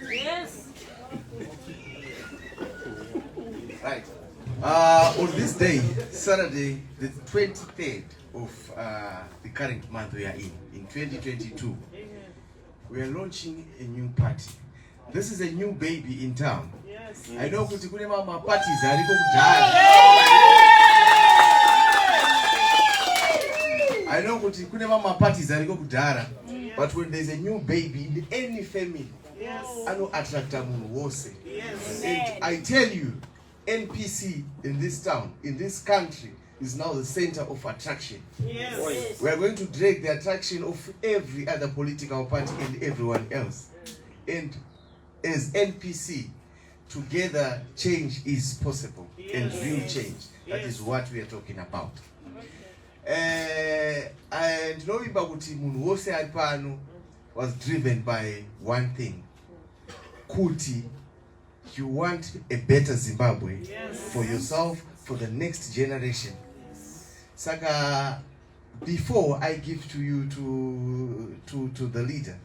Yes. Right. On this day, Saturday, the 23rd of the current month we are in 2022, we are launching a new party. This is a new baby in town. Yes. I know kuti kune mama parties ariko kudhara. I know kuti kune mama parties ariko kudhara, but when there's a new baby in any family, Yes. ano attracta munhu wose. Yes. And I tell you, NPC in this town, in this country, is now the center of attraction. Yes. We are going to drag the attraction of every other political party and everyone else. And as NPC, together change is possible, and real change. That is what we are talking about. And knowing kuti munhu wose ari pano was driven by one thing. Kuti, you want a better Zimbabwe for yourself, for the next generation. Saka, before I give to you to the leader,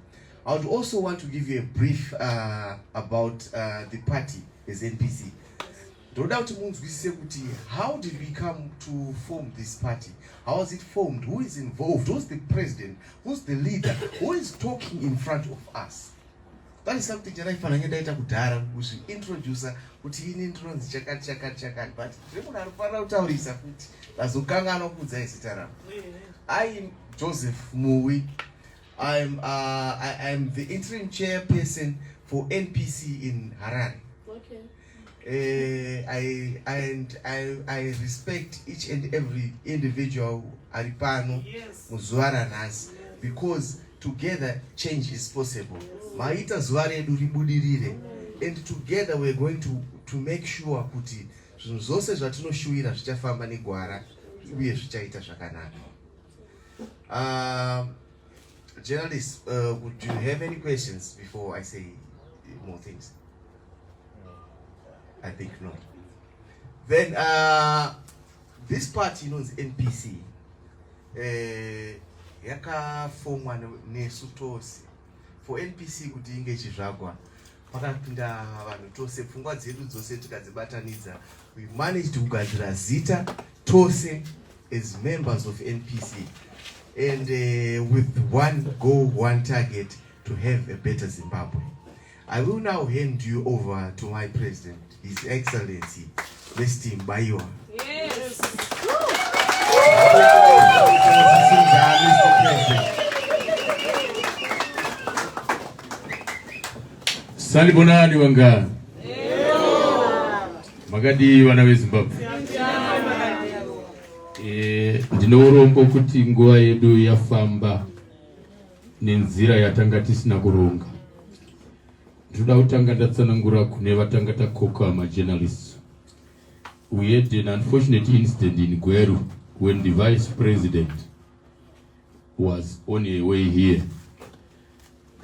I would also want to give you a brief about the party as NPC. How did we come to form this party? How was it formed? Who is involved? Who's the president? Who's the leader? Who is talking in front of us? That is something that I found we should introduce but I am Joseph Mui. I'm the interim chairperson for NPC in Harare. Okay. I respect each and every individual Aripano, Muzuara Nas, because together change is possible. Maita Zuare Duribudirire, and together we're going to make sure kuti zose zvatinoshuvira zvichafamba negwara uye zvichaita zvakanaka. Journalists, do you have any questions before I say more things? I think not. Then this party known as NPC. Yakafomwa nesu tose. For NPC kuti inge chizvagwa pakapinda vanhu tose, pfungwa dzedu dzose tikadzibatanidza, we managed kugadzira zita tose as members of NPC, and with one goal, one target, to have a better Zimbabwe. I will now hand you over to my president, His Excellency Wilbert Mubaiwa. Yes. Salibonani wanga. Magadi wana weZimbabwe. Ndinourombo kuti nguva yedu yafamba nenzira yatanga tisina kuronga. Ndoda kutanga ndatsanangura kune vatanga takoka majournalists. We had an unfortunate incident in Gweru when the vice president was on a way here.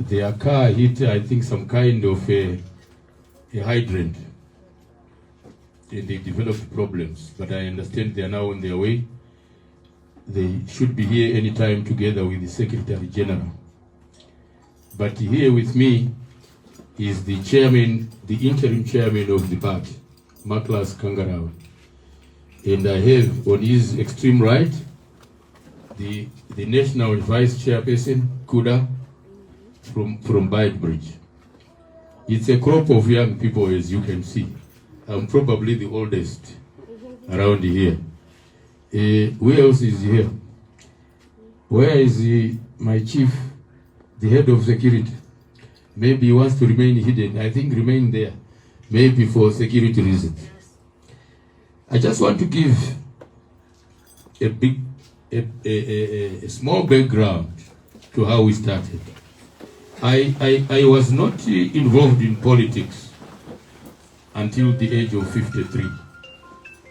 Their car hit, I think, some kind of a hydrant, and they developed problems. But I understand they are now on their way. They should be here anytime together with the Secretary General. But here with me is the chairman, the interim chairman of the party, Maklas Kangarawa. And I have on his extreme right the national vice chairperson, Kuda, from Bridge. It's a crop of young people, as you can see. I'm probably the oldest around here. Who else is here? Where is my chief, the head of security? Maybe he wants to remain hidden. I think remain there, maybe for security reasons. I just want to give a small background to how we started. I was not involved in politics until the age of 53.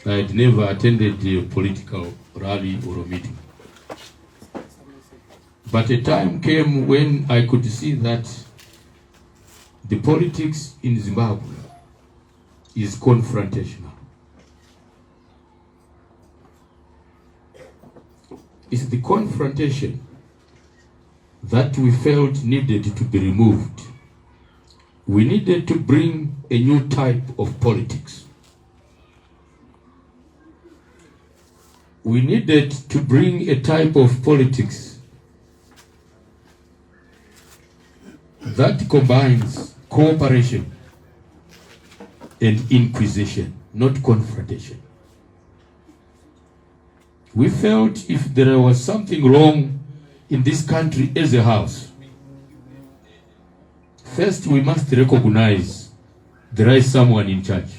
I had never attended a political rally or a meeting. But a time came when I could see that the politics in Zimbabwe is confrontational. It's the confrontation that we felt needed to be removed we needed to bring a new type of politics. We needed to bring a type of politics that combines cooperation and inquisition, not confrontation. We felt if there was something wrong in this country as a house, first we must recognize there is someone in charge.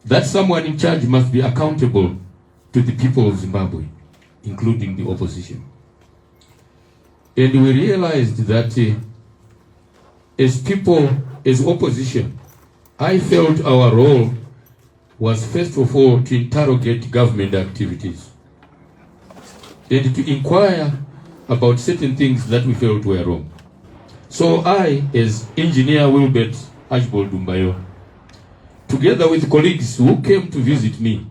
That someone in charge must be accountable to the people of Zimbabwe, including the opposition. And we realized that as people, as opposition, I felt our role was first of all to interrogate government activities and to inquire about certain things that we felt were wrong. So I, as engineer Wilbert Mubaiwa, together with colleagues who came to visit me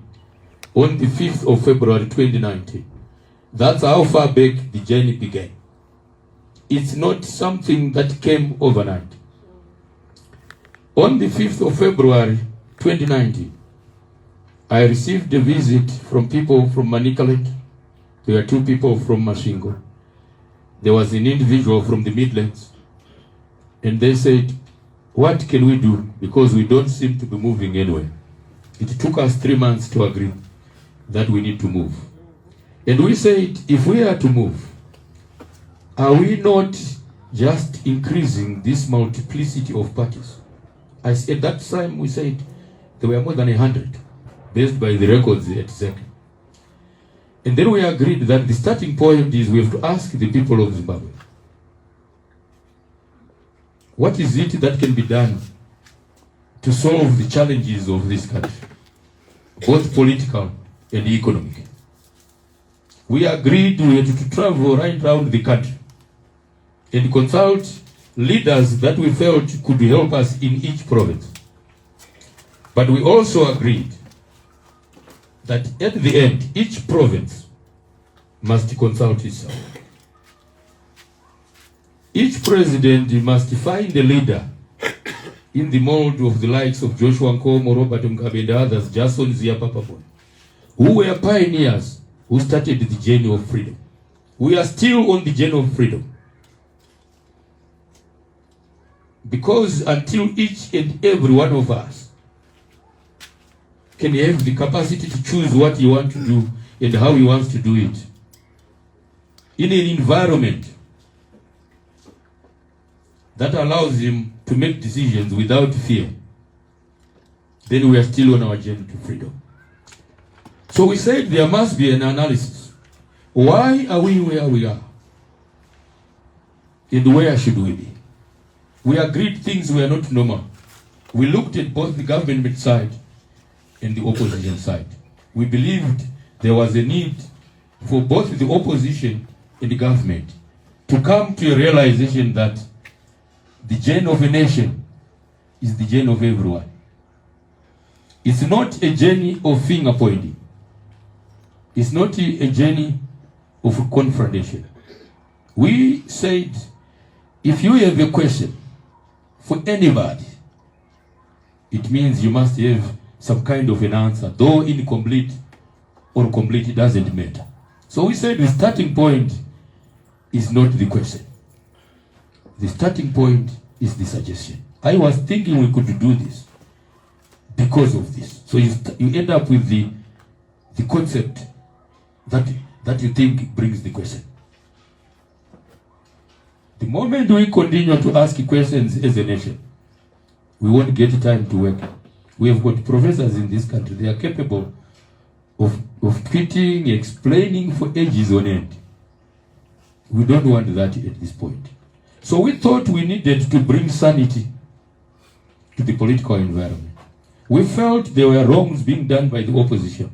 on the 5th of February 2019, that's how far back the journey began. It's not something that came overnight. On the 5th of February 2019, I received a visit from people from Manicaland. There were 2 people from Mashingo. There was an individual from the Midlands. And they said, what can we do? Because we don't seem to be moving anywhere. It took us 3 months to agree that we need to move. And we said, if we are to move, are we not just increasing this multiplicity of parties? As at that time we said there were more than 100, based by the records at ZEC. And then we agreed that the starting point is we have to ask the people of Zimbabwe, what is it that can be done to solve the challenges of this country, both political and economic? We agreed we had to travel right around the country and consult leaders that we felt could help us in each province. But we also agreed that at the end, each province must consult itself. Each president must find a leader in the mold of the likes of Joshua Nkomo, Robert Mugabe, and others, Jason Ziapapapon, who were pioneers who started the journey of freedom. We are still on the journey of freedom. Because until each and every one of us can have the capacity to choose what he wants to do and how he wants to do it, in an environment that allows him to make decisions without fear, then we are still on our journey to freedom. So we said there must be an analysis. Why are we where we are? And where should we be? We agreed things were not normal. We looked at both the government side and the opposition side. We believed there was a need for both the opposition and the government to come to a realization that the journey of a nation is the journey of everyone. It's not a journey of finger pointing. It's not a journey of confrontation. We said, if you have a question for anybody, it means you must have some kind of an answer, though incomplete or complete, it doesn't matter. So we said the starting point is not the question. The starting point is the suggestion. I was thinking we could do this because of this. So you end up with the concept that you think brings the question. The moment we continue to ask questions as a nation, we won't get time to work. We have got professors in this country. They are capable of tweeting, explaining for ages on end. We don't want that at this point. So we thought we needed to bring sanity to the political environment. We felt there were wrongs being done by the opposition.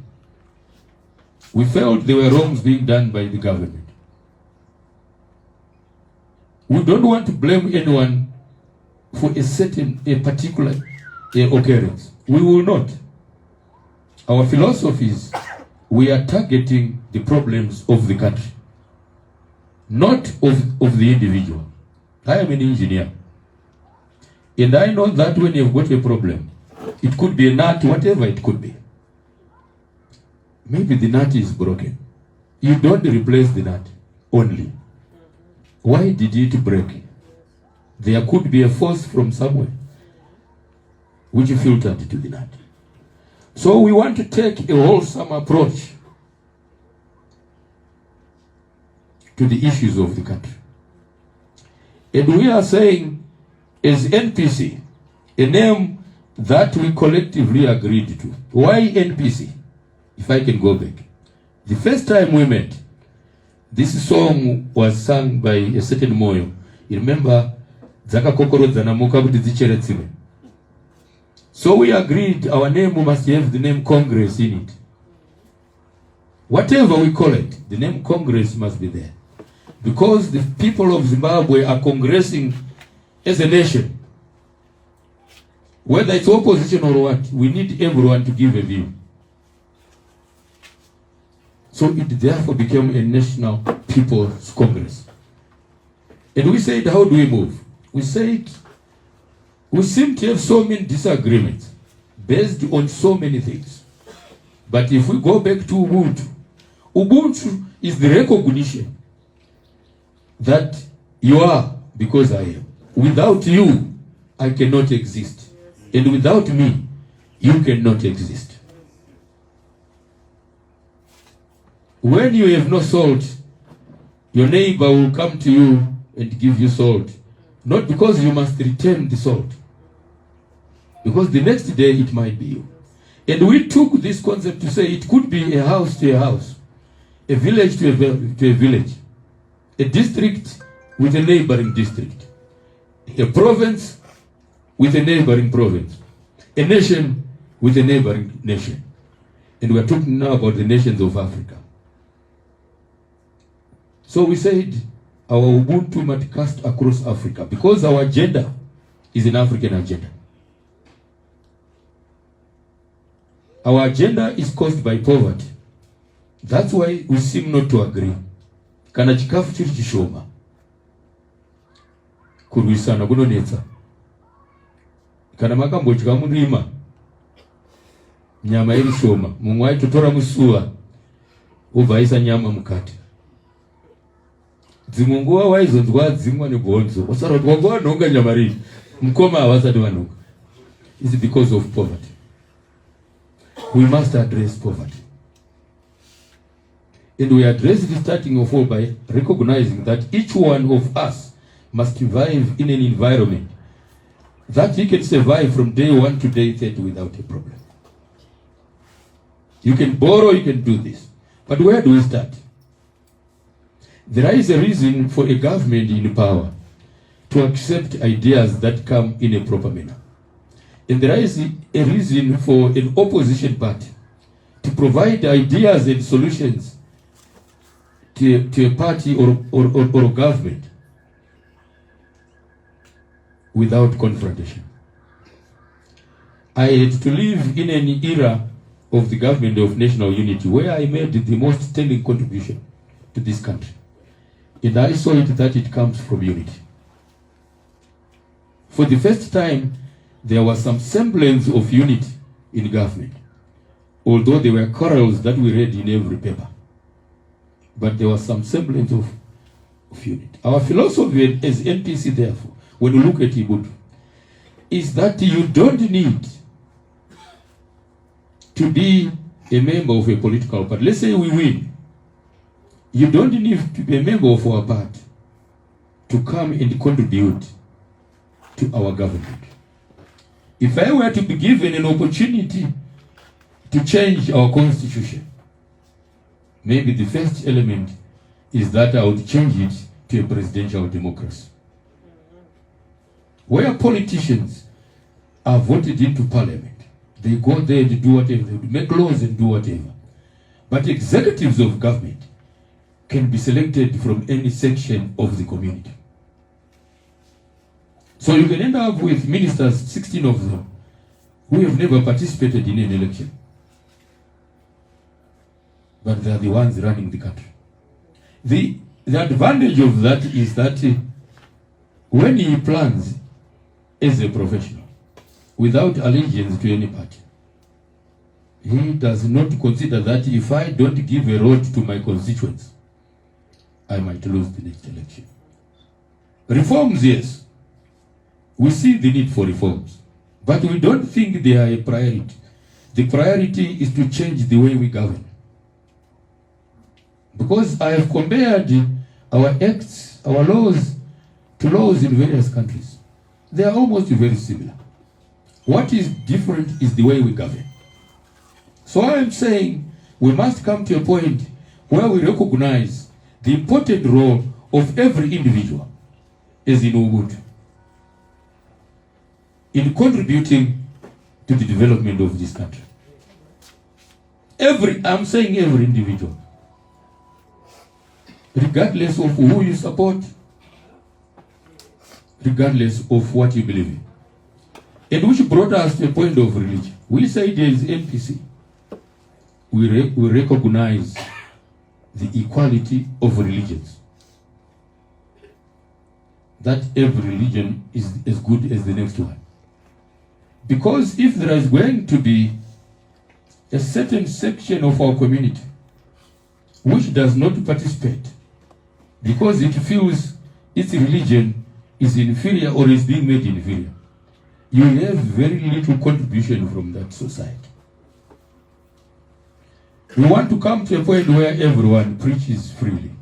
We felt there were wrongs being done by the government. We don't want to blame anyone for a particular occurrence. We will not. Our philosophy is we are targeting the problems of the country, not of the individual. I am an engineer. And I know that when you've got a problem, it could be a nut, whatever it could be. Maybe the nut is broken. You don't replace the nut only. Why did it break? There could be a force from somewhere which filtered to the nut. So we want to take a wholesome approach to the issues of the country. And we are saying, as NPC, a name that we collectively agreed to. Why NPC? If I can go back. The first time we met, this song was sung by a certain Moyo. You remember, Zaka Kokoro Zanamuka Budizicheretsime. So we agreed our name must have the name Congress in it. Whatever we call it, the name Congress must be there. Because the people of Zimbabwe are congressing as a nation. Whether it's opposition or what, we need everyone to give a view. So it therefore became a National People's Congress. And we said, how do we move? We said, we seem to have so many disagreements based on so many things. But if we go back to Ubuntu, Ubuntu is the recognition that you are because I am. Without you, I cannot exist. And without me, you cannot exist. When you have no salt, your neighbor will come to you and give you salt. Not because you must return the salt. Because the next day it might be you. And we took this concept to say it could be a house to a house, a village to a village, a district with a neighboring district, a province with a neighboring province, a nation with a neighboring nation. And we are talking now about the nations of Africa. So we said our Ubuntu must cast across Africa because our agenda is an African agenda. Our agenda is caused by poverty. That's why we seem not to agree. Kana chikafu chiri chishoma. Kurwisana kunonetsa. Kana makambo chikamurima. Nyama iri shoma. Mumwe aitotora musuwa. Ubvaisa nyama mukati. Dzimwe nguva waizonzwa dzimwa nebhonzo. Wasara kuti wanga wanhonga nyama rini. Mukoma havasati vanhonga. It's because of poverty. We must address poverty. And we address it starting of all by recognizing that each one of us must survive in an environment that he can survive from day 1 to day 30 without a problem. You can borrow, you can do this. But where do we start? There is a reason for a government in power to accept ideas that come in a proper manner. And there is a reason for an opposition party to provide ideas and solutions to a party or a government without confrontation. I had to live in an era of the government of national unity where I made the most telling contribution to this country. And I saw it that it comes from unity. For the first time, there was some semblance of unity in government, although there were quarrels that we read in every paper. But there was some semblance of unity. Our philosophy as NPC, therefore, when we look at Ubuntu, is that you don't need to be a member of a political party. Let's say we win. You don't need to be a member of our party to come and contribute to our government. If I were to be given an opportunity to change our constitution, maybe the first element is that I would change it to a presidential democracy, where politicians are voted into parliament. They go there to do whatever, they make laws and do whatever. But executives of government can be selected from any section of the community. So you can end up with ministers, 16 of them, who have never participated in an election. But they are the ones running the country. The advantage of that is that when he plans as a professional, without allegiance to any party, he does not consider that if I don't give a road to my constituents, I might lose the next election. Reforms, yes. We see the need for reforms, but we don't think they are a priority. The priority is to change the way we govern. Because I have compared our acts, our laws, to laws in various countries. They are almost very similar. What is different is the way we govern. So I am saying we must come to a point where we recognize the important role of every individual as in Ubuntu in contributing to the development of this country. I'm saying every individual, regardless of who you support, regardless of what you believe in. And which brought us to a point of religion. We say there is NPC. We recognize the equality of religions. That every religion is as good as the next one. Because if there is going to be a certain section of our community which does not participate because it feels its religion is inferior or is being made inferior, you have very little contribution from that society. We want to come to a point where everyone preaches freely.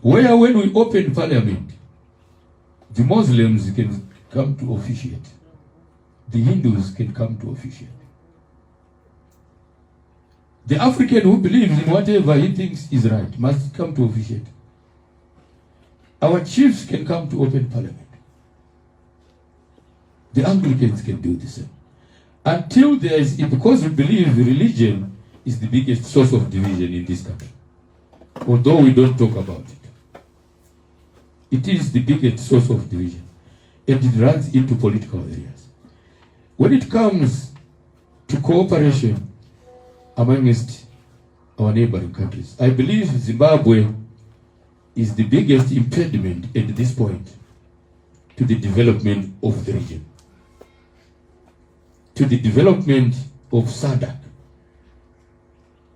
Where when we open parliament, the Muslims can come to officiate. The Hindus can come to officiate. The African who believes in whatever he thinks is right must come to officiate. Our chiefs can come to open parliament. The Anglicans can do the same. Until there is, because we believe religion is the biggest source of division in this country. Although we don't talk about it. It is the biggest source of division. And it runs into political areas. When it comes to cooperation amongst our neighboring countries, I believe Zimbabwe is the biggest impediment at this point to the development of the region, to the development of SADC.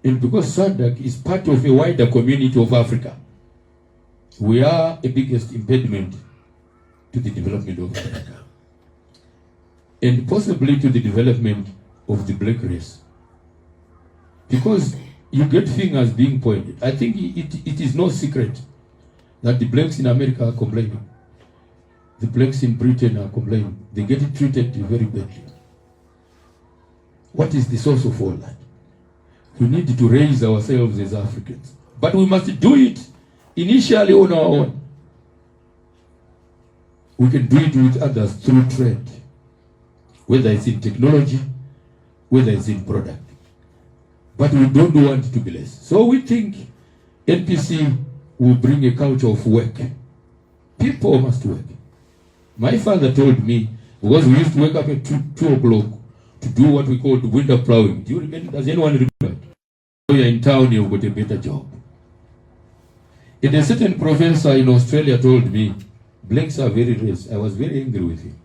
And because SADC is part of a wider community of Africa, we are a biggest impediment to the development of Africa. And possibly to the development of the black race. Because you get fingers being pointed. I think it is no secret that the blacks in America are complaining. The blacks in Britain are complaining. They get treated very badly. What is the source of all that? We need to raise ourselves as Africans. But we must do it initially on our own. We can do it with others through trade. Whether it's in technology, whether it's in product. But we don't want to be less. So we think NPC will bring a culture of work. People must work. My father told me, because we used to wake up at 2 o'clock to do what we called winter plowing. Do you remember? Does anyone remember that? You're in town, you've got a better job. And a certain professor in Australia told me, blacks are very rich. I was very angry with him.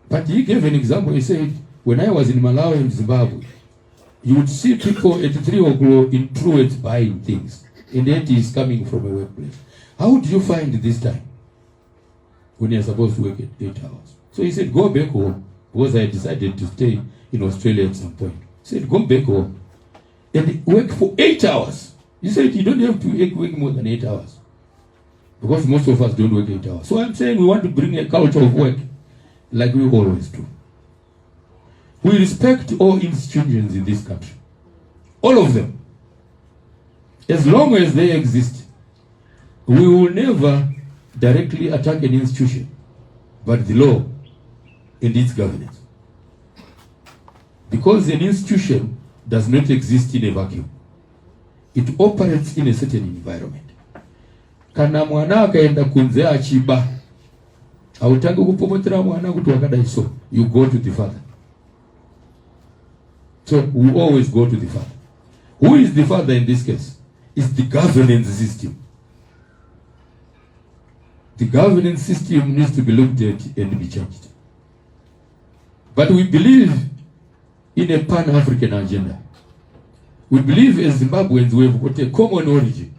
But he gave an example. He said, when I was in Malawi and Zimbabwe, you would see people at 3 o'clock in Truett buying things. And yet he is coming from a workplace. How do you find this time when you're supposed to work at 8 hours? So he said, go back home. Because I decided to stay in Australia at some point. He said, go back home and work for 8 hours. He said, you don't have to work more than 8 hours. Because most of us don't work 8 hours. So I'm saying we want to bring a culture of work like we always do. We respect all institutions in this country. All of them. As long as they exist, we will never directly attack an institution, but the law and its governance. Because an institution does not exist in a vacuum. It operates in a certain environment. Kana mwana akaenda kunze achiba, hautaki kupopotera mwana kuti wakadai so, you go to the father. So we always go to the father. Who is the father in this case? It's the governance system. The governance system needs to be looked at and be changed. But we believe in a Pan-African agenda. We believe as Zimbabweans we have got a common origin.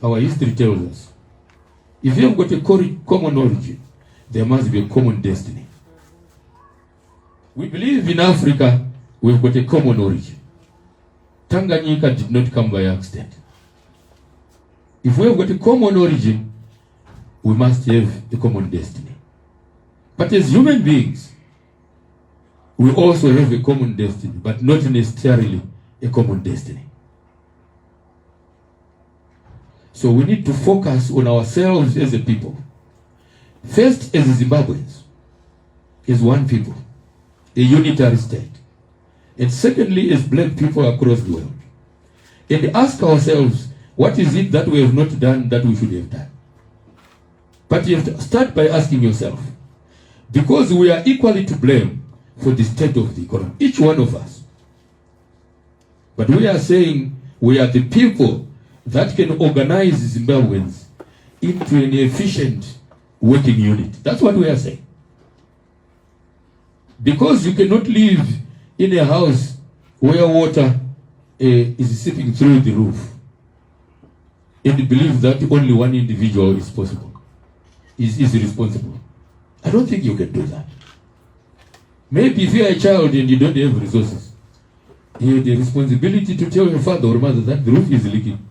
Our history tells us. If you have got a common origin, there must be a common destiny. We believe in Africa, we've got a common origin. Tanganyika did not come by accident. If we have got a common origin, we must have a common destiny. But as human beings, we also have a common destiny, but not necessarily a common destiny. So we need to focus on ourselves as a people. First, as Zimbabweans, as one people, a unitary state. And secondly, as black people across the world. And ask ourselves, what is it that we have not done that we should have done? But you have to start by asking yourself, because we are equally to blame for the state of the economy, each one of us. But we are saying we are the people that can organize Zimbabweans into an efficient working unit. That's what we are saying. Because you cannot live in a house where water is seeping through the roof and believe that only one individual is possible, is responsible. I don't think you can do that. Maybe if you are a child and you don't have resources, you have the responsibility to tell your father or mother that the roof is leaking.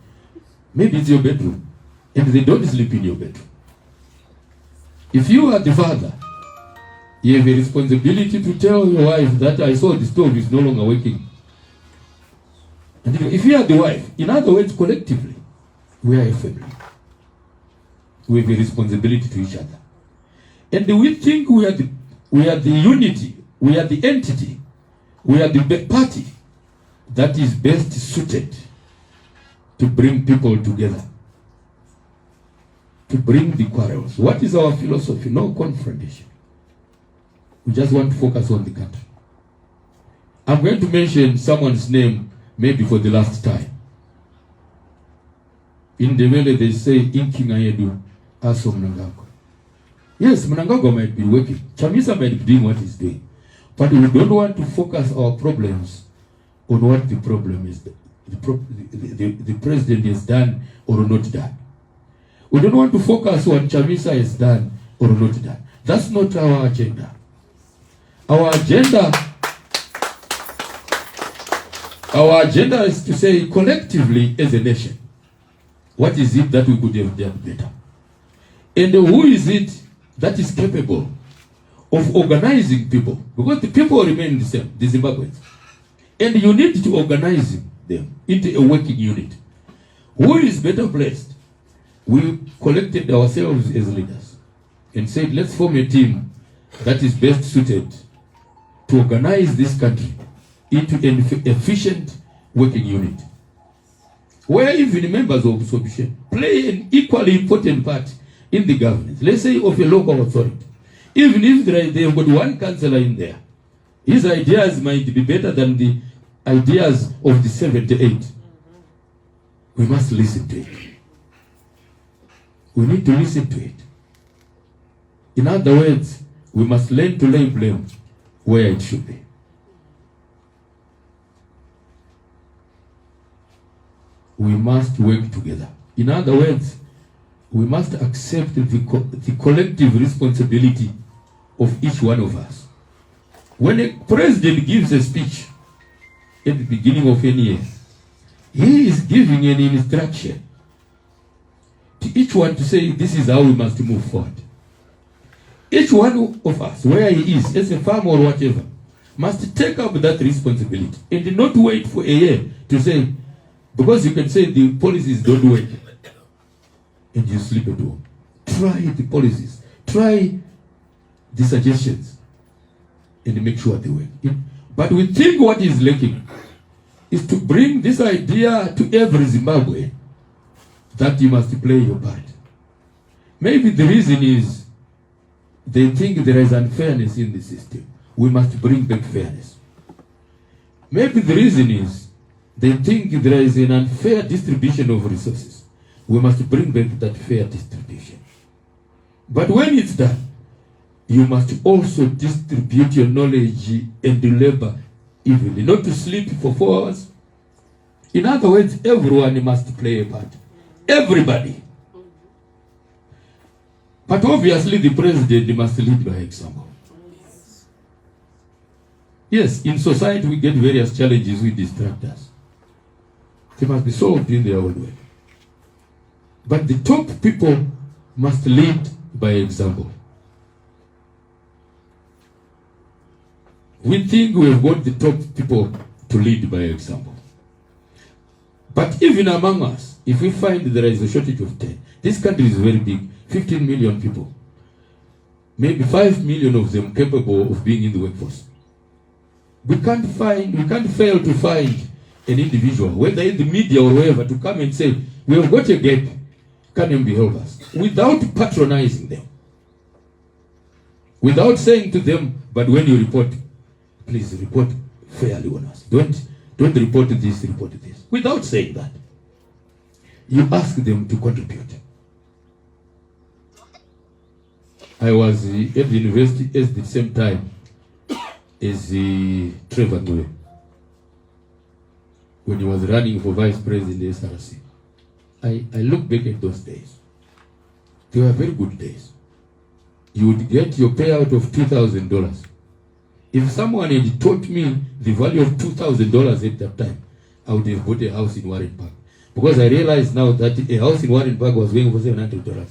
Maybe it's your bedroom, and they don't sleep in your bedroom. If you are the father, you have a responsibility to tell your wife that I saw the stove is no longer working. And if you are the wife, in other words, collectively, we are a family. We have a responsibility to each other. And we think we are the unity, we are the entity, we are the party that is best suited to bring people together, to bring the quarrels. What is our philosophy? No confrontation. We just want to focus on the country. I'm going to mention someone's name maybe for the last time. In the valley they say, Inking Ayedu, Aso Mnangagwa. Yes, Mnangagwa might be working. Chamisa might be doing what he's doing. But we don't want to focus our problems on what the problem is, the president has done or not done. We don't want to focus on what Chamisa has done or not done. That's not our agenda. Our agenda is to say collectively as a nation, what is it that we could have done better? And who is it that is capable of organizing people? Because the people remain the same, the Zimbabweans. And you need to organize them into a working unit. Who is better placed? We collected ourselves as leaders and said, let's form a team that is best suited to organize this country into an efficient working unit, where even members of opposition play an equally important part in the governance, let's say of a local authority. Even if they have got one councillor in there, his ideas might be better than the ideas of the 78. We must listen to it. We need to listen to it. In other words, we must learn to lay blame where it should be. We must work together. In other words, we must accept the collective responsibility of each one of us. When a president gives a speech at the beginning of any year, he is giving an instruction to each one to say, this is how we must move forward. Each one of us, where he is, as a farmer or whatever, must take up that responsibility and not wait for a year to say, because you can say the policies don't work and you sleep at home. Try the policies, try the suggestions and make sure they work. But we think what is lacking is to bring this idea to every Zimbabwean that you must play your part. Maybe the reason is they think there is unfairness in the system. We must bring back fairness. Maybe the reason is they think there is an unfair distribution of resources. We must bring back that fair distribution. But when it's done, you must also distribute your knowledge and labor evenly, not to sleep for 4 hours. In other words, everyone must play a part. Everybody. But obviously the president must lead by example. Yes, in society we get various challenges which distract us. They must be solved in their own way. But the top people must lead by example. We think we have got the top people to lead by example. But even among us, if we find there is a shortage of 10, this country is very big, 15 million people. Maybe 5 million of them capable of being in the workforce. We can't fail to find an individual, whether in the media or wherever, to come and say, we have got a gap, come and help us, without patronizing them. Without saying to them, but when you report, please report fairly on us. Don't report this, report this. Without saying that, you ask them to contribute. I was at the university at the same time as Trevor Noah, when he was running for vice president in the SRC. I look back at those days. They were very good days. You would get your payout of $2,000. If someone had taught me the value of $2,000 at that time, I would have bought a house in Warren Park. Because I realize now that a house in Warren Park was going for $700.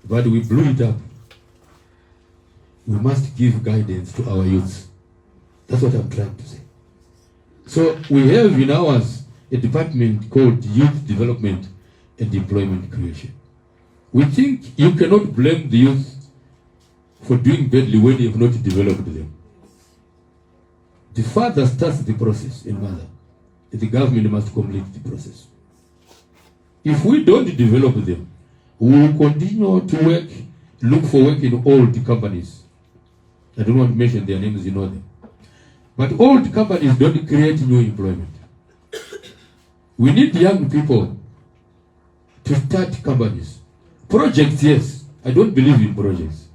But we blew it up. We must give guidance to our youths. That's what I'm trying to say. So we have in ours a department called Youth Development and Employment Creation. We think you cannot blame the youth for doing badly when you have not developed them. The father starts the process in mother. The government must complete the process. If we don't develop them, we will continue to look for work in old companies. I don't want to mention their names, you know them. But old companies don't create new employment. We need young people to start companies. Projects, yes. I don't believe in projects.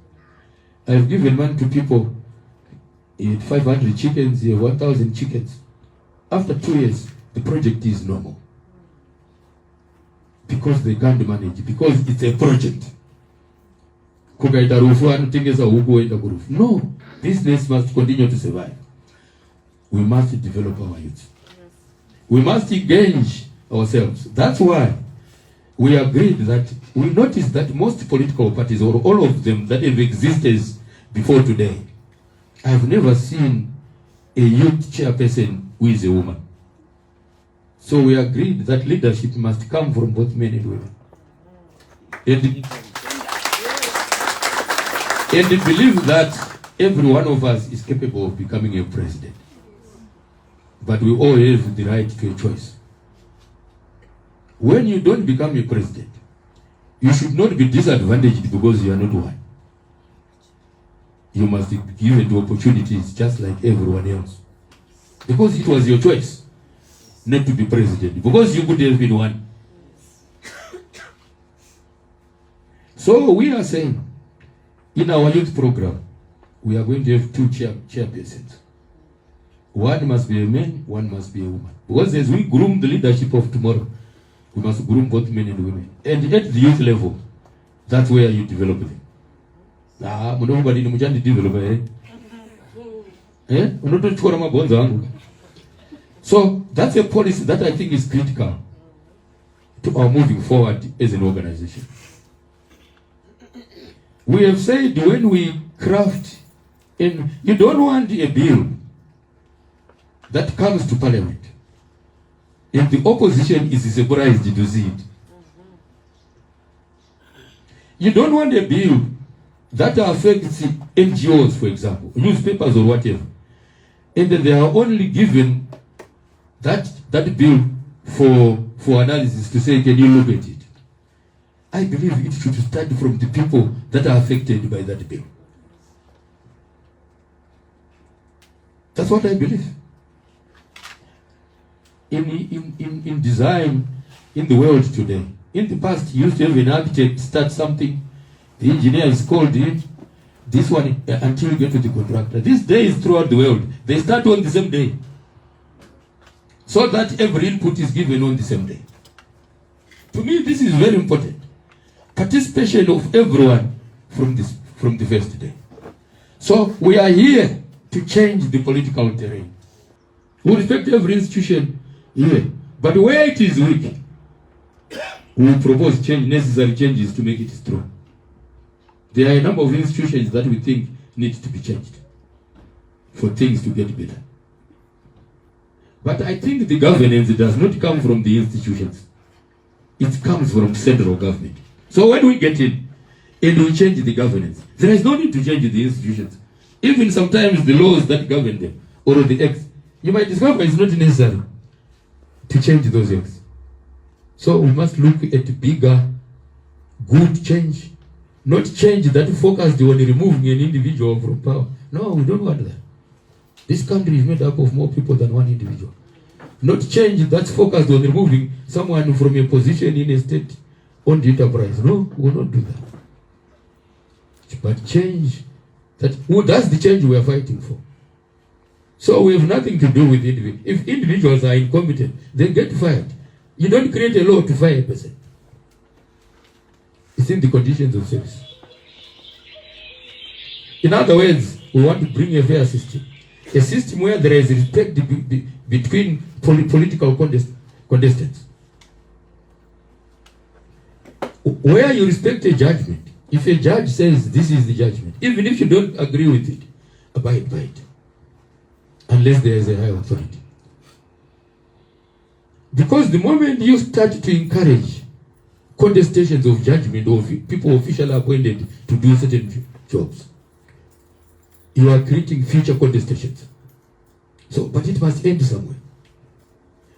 I have given money to people, 500 chickens, 1,000 chickens. After 2 years, the project is normal. Because they can't manage, because it's a project. No, business must continue to survive. We must develop our youth. We must engage ourselves. That's why we agreed that we noticed that most political parties, or all of them that have existed before today, I have never seen a youth chairperson who is a woman. So we agreed that leadership must come from both men and women. And believe that every one of us is capable of becoming a president. But we all have the right to a choice. When you don't become a president, you should not be disadvantaged because you are not one. You must be given the opportunities just like everyone else. Because it was your choice not to be president. Because you could have been one. So we are saying, in our youth program, we are going to have 2 chairpersons. One must be a man, one must be a woman. Because as we groom the leadership of tomorrow, we must groom both men and women. And at the youth level, that's where you develop them. Nobody develop. So that's a policy that I think is critical to our moving forward as an organization. We have said when we craft, and you don't want a bill that comes to Parliament and the opposition is surprised to see it. You don't want a bill that affects NGOs, for example, newspapers or whatever, and then they are only given that bill for analysis to say, can you look at it? I believe it should start from the people that are affected by that bill. That's what I believe. In design in the world today, In the past, you used to have an architect start something, the engineer is called in, this one until you get to the contractor. These days throughout the world, they start on the same day. So that every input is given on the same day. To me, this is very important. Participation of everyone from the first day. So we are here to change the political terrain. We respect every institution here, but where it is weak, we will propose necessary changes to make it strong. There are a number of institutions that we think need to be changed for things to get better. But I think the governance does not come from the institutions. It comes from central government. So when we get in and we change the governance, there is no need to change the institutions. Even sometimes the laws that govern them, or the acts, you might discover it's not necessary to change those acts. So we must look at bigger, good change, not change that focused on removing an individual from power. No, we don't want that. This country is made up of more people than one individual. Not change that's focused on removing someone from a position in a state-owned enterprise. No, we will not do that. But change that's the change we are fighting for. So we have nothing to do with individuals. If individuals are incompetent, they get fired. You don't create a law to fire a person. It's in the conditions of service. In other words, we want to bring a fair system. A system where there is respect between political contestants. Where you respect a judgment. If a judge says this is the judgment, even if you don't agree with it, abide by it. Unless there is a higher authority. Because the moment you start to encourage contestations of judgment of people officially appointed to do certain jobs, you are creating future contestations. So, but it must end somewhere.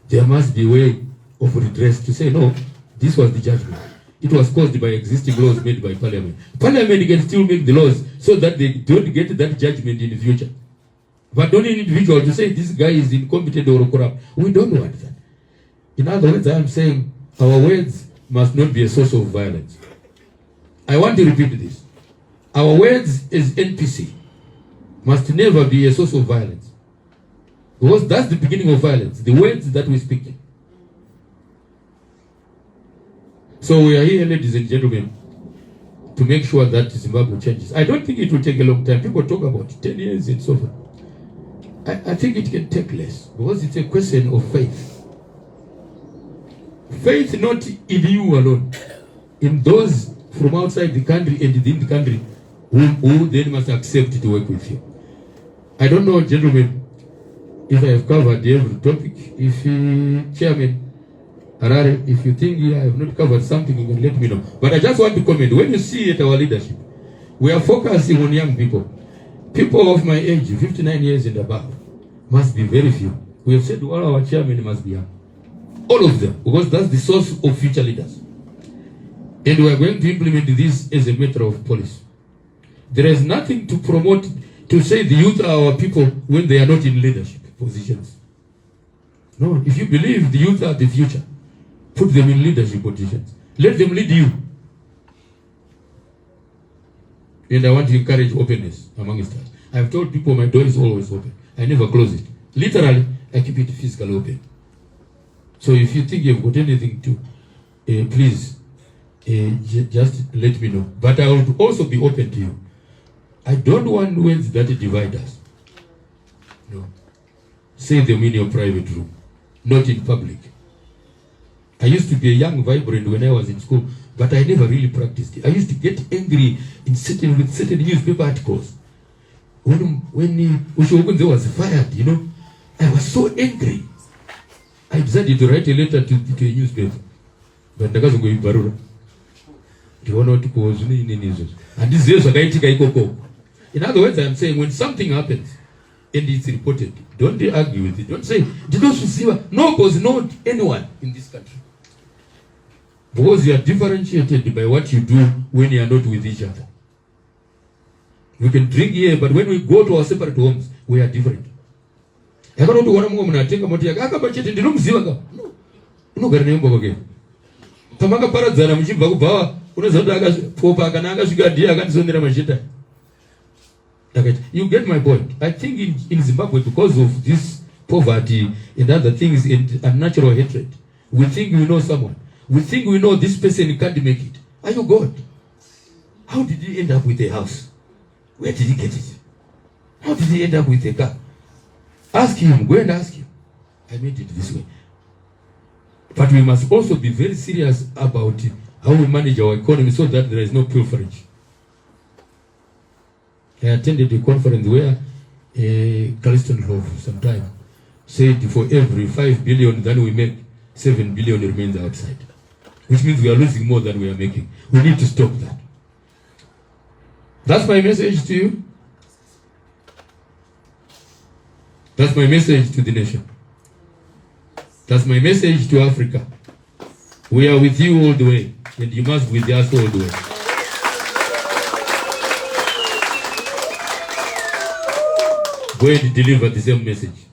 There must be a way of redress to say, no, this was the judgment. It was caused by existing laws made by Parliament. Parliament can still make the laws so that they don't get that judgment in the future. But don't an individual to say this guy is incompetent or corrupt. We don't want that. In other words, I am saying our words must not be a source of violence. I want to repeat this. Our words as NPC must never be a source of violence. Because that's the beginning of violence, the words that we speak. So we are here, ladies and gentlemen, to make sure that Zimbabwe changes. I don't think it will take a long time. People talk about 10 years and so forth. I think it can take less, because it's a question of faith. Faith not in you alone, in those from outside the country and within the country who then must accept to work with you. I don't know, gentlemen, if I have covered every topic. If Chairman Harare, if you think I have not covered something, you can let me know. But I just want to comment, when you see at our leadership, we are focusing on young people. People of my age, 59 years and above, must be very few. We have said all our chairmen must be young. All of them, because that's the source of future leaders. And we are going to implement this as a matter of policy. There is nothing to promote, to say the youth are our people when they are not in leadership positions. No, if you believe the youth are the future, put them in leadership positions. Let them lead you. And I want to encourage openness amongst us. I have told people my door is always open. I never close it. Literally, I keep it physically open. So if you think you've got anything to, please, just let me know. But I will also be open to you. I don't want words that divide us. No. Say them in your private room, not in public. I used to be a young vibrant when I was in school, but I never really practiced it. I used to get angry with certain newspaper articles. When Ushogunze was fired, I was so angry. I decided to write a letter to a newspaper. But I wasn't going to and this is in other words, I am saying when something happens and it's reported, don't argue with it. Don't say, no, because not anyone in this country. Because you are differentiated by what you do when you are not with each other. We can drink here, but when we go to our separate homes, we are different. I don't know what I'm going to think about. No, Pamanga paradzana muchibva kubva unoziva kuti akapopa kana akasvika ndiye akandisonera macheta. You get my point. I think in Zimbabwe, because of this poverty and other things and unnatural hatred, we think we know someone. We think we know this person can't make it. Are you God? How did he end up with a house? Where did he get it? How did he end up with a car? Ask him. Go and ask him. I made it this way. But we must also be very serious about how we manage our economy so that there is no pilferage. I attended a conference where Carlston Love sometime said for every 5 billion that we make, 7 billion remains outside. Which means we are losing more than we are making. We need to stop that. That's my message to you. That's my message to the nation. That's my message to Africa. We are with you all the way, and you must be with us all the way. Go and deliver the same message.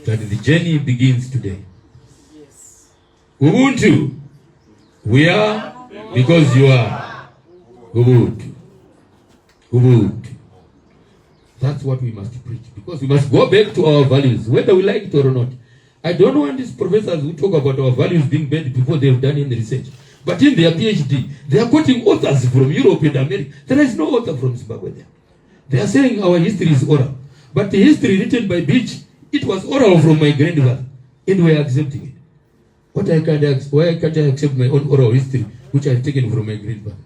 That the journey begins today. Ubuntu. We are because you are. Ubuntu. Ubuntu. That's what we must preach. Because we must go back to our values, whether we like it or not. I don't want these professors who talk about our values being bad before they've done any research. But in their PhD, they are quoting authors from Europe and America. There is no author from Zimbabwe there. They are saying our history is oral. But the history written by Beach, it was oral from my grandfather. And we are accepting it. Why can't I accept my own oral history, which I've taken from my grandfather?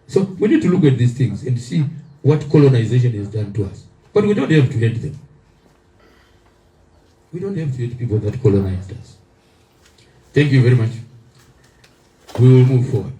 So we need to look at these things and see what colonization has done to us. But we don't have to hate them. We don't have to hate people that colonized us. Thank you very much. We will move forward.